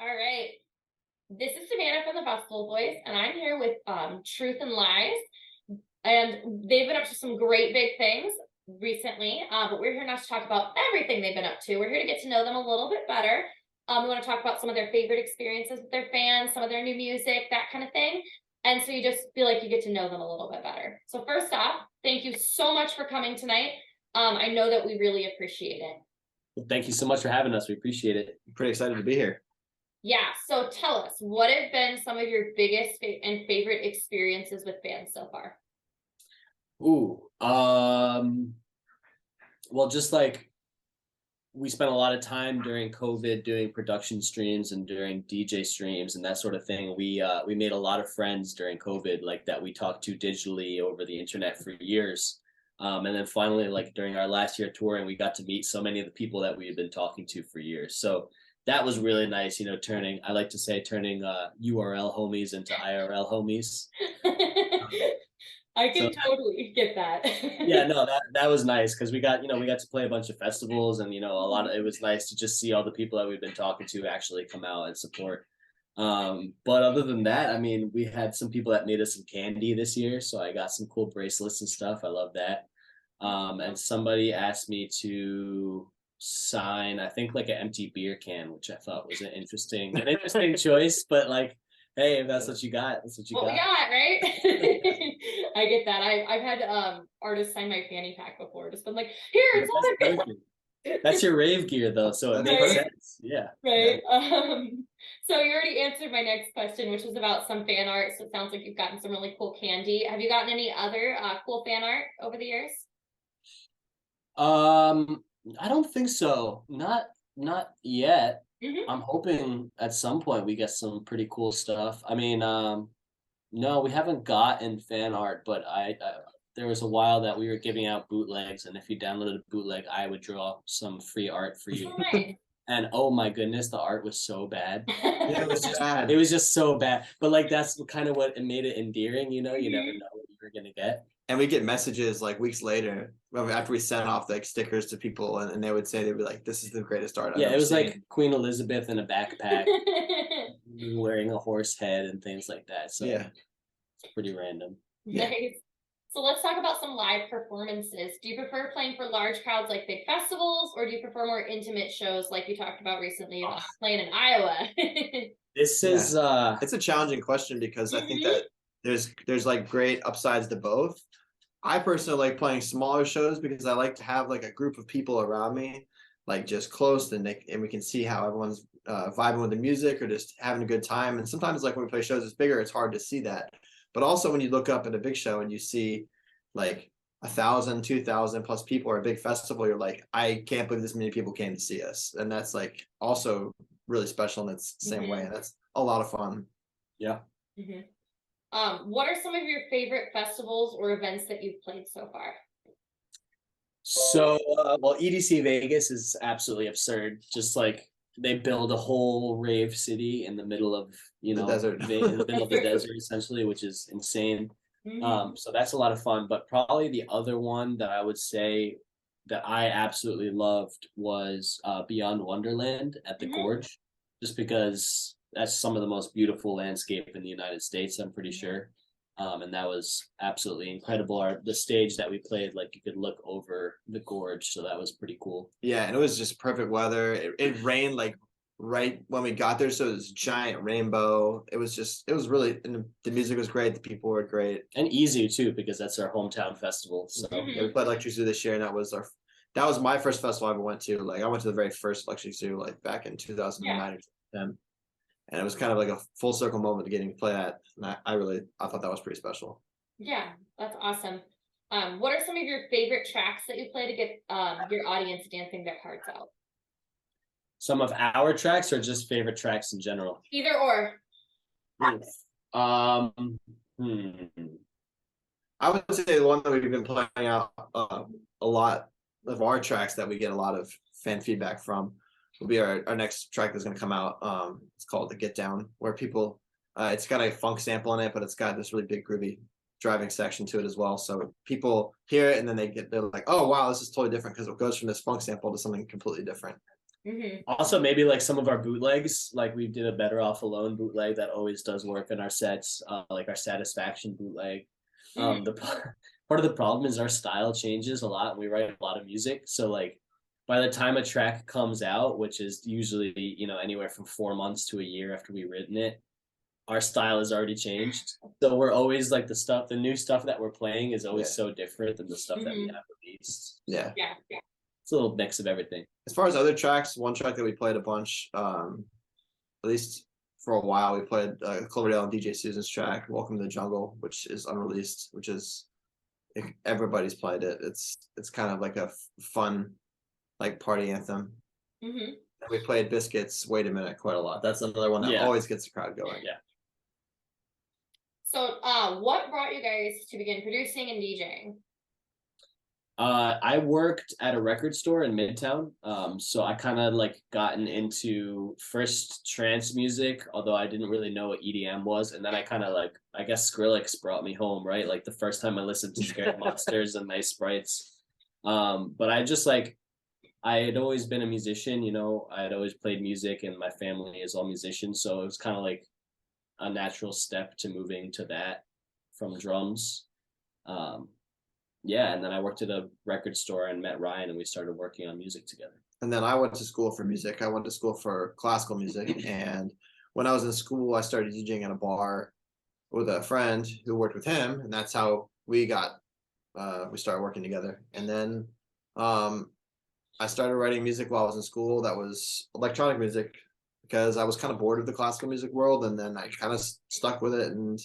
All right. This is Savannah from the Festival Voice, and I'm here with Truth and Lies. And they've been up to some great big things recently, but we're here not to talk about everything they've been up to. We're here to get to know them a little bit better. We want to talk about some of their favorite experiences with their fans, some of their new music, that kind of thing. And so you just feel like you get to know them a little bit better. So first off, thank you so much for coming tonight. I know that we really appreciate it. Well, thank you so much for having us. We appreciate it. I'm pretty excited to be here. Yeah, so tell us, what have been some of your biggest and favorite experiences with fans so far? Well, just like we spent a lot of time during COVID doing production streams and during DJ streams and that sort of thing. We made a lot of friends during COVID, like that we talked to digitally over the internet for years. And then finally, like during our last year touring, we got to meet so many of the people that we had been talking to for years. So that was really nice, I like to say turning URL homies into IRL homies. I can totally get that. Yeah, no, that was nice because we got to play a bunch of festivals, and it was nice to just see all the people that we've been talking to actually come out and support. But other than that, I mean, we had some people that made us some candy this year, so I got some cool bracelets and stuff. I love that. And somebody asked me to sign, I think, like an empty beer can, which I thought was an interesting choice, but like, hey, if that's what you got, that's what you got. We got, right? I get that. I've had artists sign my fanny pack before. Just been like, here, it's all That's your rave gear though, so it makes sense. Yeah. Right. So you already answered my next question, which was about some fan art. So it sounds like you've gotten some really cool candy. Have you gotten any other cool fan art over the years? I don't think so. Not yet. Mm-hmm. I'm hoping at some point we get some pretty cool stuff. I mean, no, we haven't gotten fan art, but there was a while that we were giving out bootlegs, and if you downloaded a bootleg, I would draw some free art for you. Nice. And oh my goodness, the art was so bad. It was just bad. It was just so bad. But like that's kind of what it made it endearing, you never know what you're gonna get. And we get messages like weeks later after we sent off like stickers to people, and they would say, they'd be like, "This is the greatest art I've ever it was seen." like Queen Elizabeth in a backpack, wearing a horse head and things like that. So yeah, it's pretty random. Nice. Yeah. So let's talk about some live performances. Do you prefer playing for large crowds like big festivals, or do you prefer more intimate shows like you talked about recently, playing in Iowa? This is it's a challenging question because I think that there's like great upsides to both. I personally like playing smaller shows because I like to have like a group of people around me, like just close, and we can see how everyone's vibing with the music or just having a good time. And sometimes like when we play shows it's bigger, it's hard to see that. But also when you look up at a big show and you see like 1,000, 2,000 plus people or a big festival, you're like, I can't believe this many people came to see us. And that's like also really special in its same way. And that's a lot of fun. Yeah. What are some of your favorite festivals or events that you've played so far? So, well, EDC Vegas is absolutely absurd. Just like they build a whole rave city in the middle of, the desert. in the middle of the desert, essentially, which is insane. So that's a lot of fun. But probably the other one that I would say that I absolutely loved was Beyond Wonderland at the Gorge, just because that's some of the most beautiful landscape in the United States, I'm pretty sure. And that was absolutely incredible. The stage that we played, like you could look over the gorge, so that was pretty cool. Yeah, and it was just perfect weather. It rained like right when we got there, so it was a giant rainbow. It was really, and the music was great. The people were great and easy too, because that's our hometown festival. So yeah, we played Electric Zoo this year, and that was my first festival I ever went to. Like I went to the very first Electric Zoo like back in 2009 or 2010. And it was kind of like a full circle moment to getting to play that. And I thought that was pretty special. Yeah, that's awesome. What are some of your favorite tracks that you play to get your audience dancing their hearts out? Some of our tracks or just favorite tracks in general? Either or. I would say the one that we've been playing out a lot of our tracks that we get a lot of fan feedback from will be our next track that's going to come out. It's called The Get Down, where people, it's got a funk sample in it, but it's got this really big groovy driving section to it as well. So people hear it and then they're like, oh wow, this is totally different, because it goes from this funk sample to something completely different. Also, maybe like some of our bootlegs, like we did a Better Off Alone bootleg that always does work in our sets, like our Satisfaction bootleg. The part of the problem is our style changes a lot and we write a lot of music. So like by the time a track comes out, which is usually, anywhere from 4 months to a year after we've written it, our style has already changed. So we're always like the new stuff that we're playing is always so different than the stuff that we have released. Yeah. Yeah. It's a little mix of everything. As far as other tracks, one track that we played a bunch, at least for a while, we played Cloverdale and DJ Susan's track, Welcome to the Jungle, which is unreleased, which is everybody's played it. It's kind of like a fun, like party anthem. We played Biscuits, Wait a Minute, quite a lot. That's another one that always gets the crowd going. Yeah. So what brought you guys to begin producing and DJing? I worked at a record store in Midtown. So I kind of like gotten into first trance music, although I didn't really know what EDM was. And then I kind of like, I guess Skrillex brought me home, right? Like the first time I listened to Scared Monsters and Nice Sprites. But I had always been a musician, I had always played music and my family is all musicians. So it was kind of like a natural step to moving to that from drums. And then I worked at a record store and met Ryan and we started working on music together. And then I went to school for music. I went to school for classical music. And when I was in school, I started DJing at a bar with a friend who worked with him. And that's how we started working together. And then I started writing music while I was in school. That was electronic music because I was kind of bored of the classical music world. And then I kind of stuck with it. And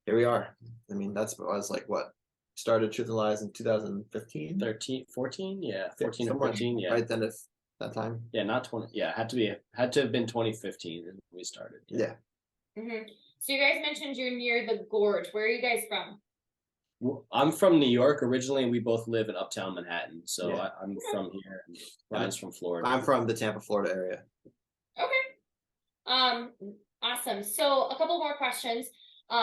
here we are. I mean, I was like, what? Started Truth and Lies in 2015, 14 or 15, right then at that time. Not 20, had to have been 2015 and we started. Yeah. So you guys mentioned you're near the Gorge. Where are you guys from? I'm from New York originally, and we both live in Uptown Manhattan. So I'm from here, and Ryan's from Florida. I'm from the Tampa, Florida area. Okay. Awesome. So a couple more questions.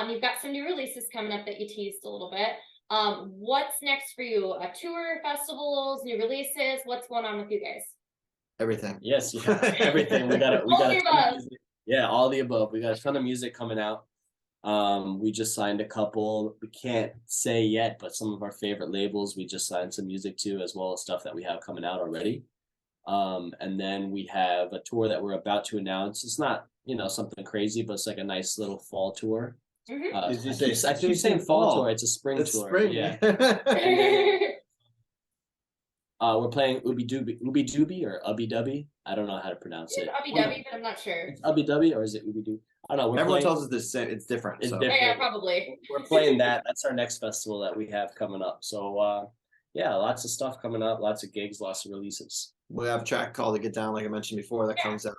You've got some new releases coming up that you teased a little bit. What's next for you? A tour, festivals, new releases? What's going on with you guys? Everything. Yes, everything. We got a ton of music. Yeah, all the above. We got a ton of music coming out. We just signed a couple. We can't say yet, but some of our favorite labels we just signed some music to, as well as stuff that we have coming out already. And then we have a tour that we're about to announce. It's not, something crazy, but it's like a nice little fall tour. I keep saying fall tour. It's a spring tour. Spring. Yeah. We're playing Ubi Dooby or Ubby Dubby. I don't know how to pronounce it. Ubby Dubby, but I'm not sure. It's Ubby Dubby or is it Ubi Dooby? I don't know. Everyone tells us the same. It's different. It's different. Yeah, probably. We're playing that. That's our next festival that we have coming up. So lots of stuff coming up. Lots of gigs. Lots of releases. We have a track called "To Get Down," like I mentioned before, that comes out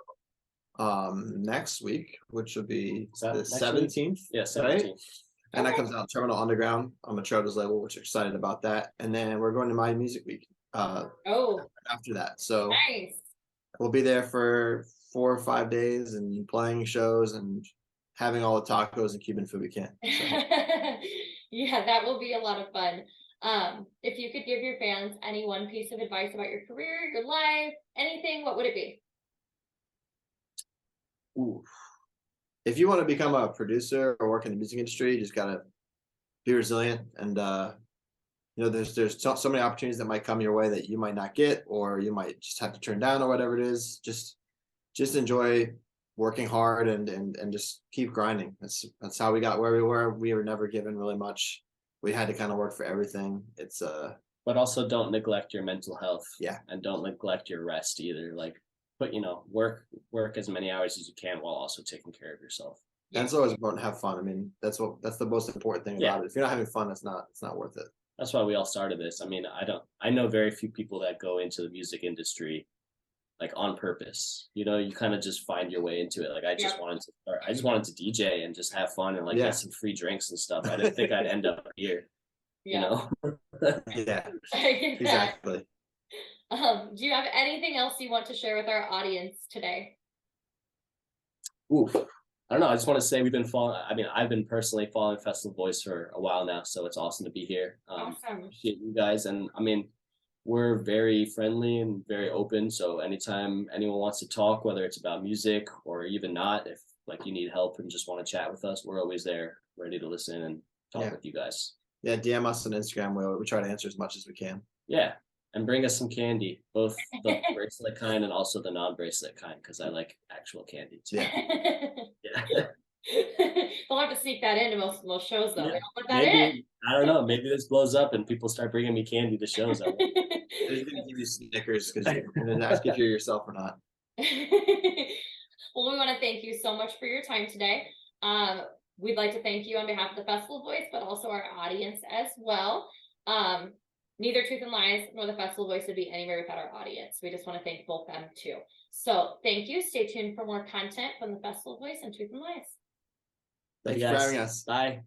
next week, which will be the 17th. Yeah, 17th. Right? And that comes out Terminal Underground on Machoda's label, which we're excited about that. And then we're going to My Music Week after that. So nice. We'll be there for 4 or 5 days and playing shows and having all the tacos and Cuban food we can. So. Yeah, that will be a lot of fun. If you could give your fans any one piece of advice about your career, your life, anything, what would it be? Ooh. If you want to become a producer or work in the music industry, you just gotta be resilient. And there's so many opportunities that might come your way that you might not get, or you might just have to turn down, or whatever it is. Just enjoy working hard and just keep grinding. That's how we got where we were. We were never given really much. We had to kind of work for everything. But also don't neglect your mental health. Yeah. And don't neglect your rest either. But work as many hours as you can while also taking care of yourself. And it's always important to have fun. I mean, that's the most important thing about it. If you're not having fun, it's not worth it. That's why we all started this. I mean, I know very few people that go into the music industry like on purpose. You kind of just find your way into it. Like I just wanted to DJ and just have fun and get some free drinks and stuff. I didn't think I'd end up here. Yeah. Yeah. Exactly. Do you have anything else you want to share with our audience today? Oof. I don't know. I just want to say I've been personally following Festival Voice for a while now, so it's awesome to be here. Awesome. Appreciate you guys. And we're very friendly and very open. So anytime anyone wants to talk, whether it's about music or even not, if like you need help and just want to chat with us, we're always there, ready to listen and talk Yeah. with you guys. Yeah, DM us on Instagram. We try to answer as much as we can. Yeah. And bring us some candy, both the bracelet kind and also the non-bracelet kind, because I like actual candy too. Yeah. Yeah. They'll have to sneak that into most shows though. Yeah, They don't put that in. maybe I don't know. Maybe this blows up and people start bringing me candy to shows. They're just gonna give you Snickers because and then ask if you're yourself or not. Well, we want to thank you so much for your time today. We'd like to thank you on behalf of the Festival Voice, but also our audience as well. Neither Truth and Lies nor the Festival Voice would be anywhere without our audience. We just want to thank both them too. So thank you. Stay tuned for more content from the Festival Voice and Truth and Lies. Thanks You for guys. having us. Bye.